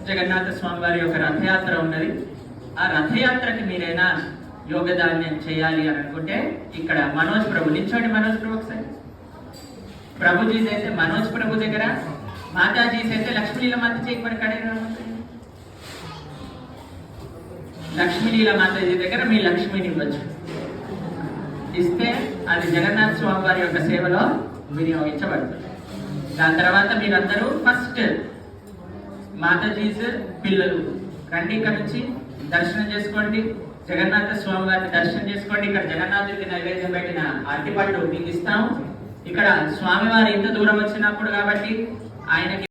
జగన్నాథ స్వామి వారి యొక్క రథయాత్ర ఉన్నది. ఆ రథయాత్రకి మీరైనా యోగదానం చేయాలి అని అనుకుంటే ఇక్కడ మనోజ్ ప్రభు నిల్చోండి. మనోజ్ ప్రభు ఒకసారి ప్రభుజీస్ అయితే మనోజ్ ప్రభు దగ్గర, మాతాజీస్ అయితే లక్ష్మీలీల మాత చేయబడి కడే లక్ష్మీలీల మాతాజీ దగ్గర మీ లక్ష్మిని ఇవ్వచ్చు. ఇస్తే అది జగన్నాథ స్వామి వారి యొక్క సేవలో వినియోగించబడుతుంది. దాని తర్వాత మీరందరూ ఫస్ట్ మాతాజీస్ పిల్లలు రండి, ఇక్కడ నుంచి దర్శనం చేసుకోండి. జగన్నాథ స్వామి వారిని దర్శనం చేసుకోండి. ఇక్కడ జగన్నాథుడికి నైవేద్యం పెట్టిన అరటిపళ్ళు మీకు ఇస్తాము. ఇక్కడ స్వామివారు ఇంత దూరం వచ్చినప్పుడు కాబట్టి ఆయనకి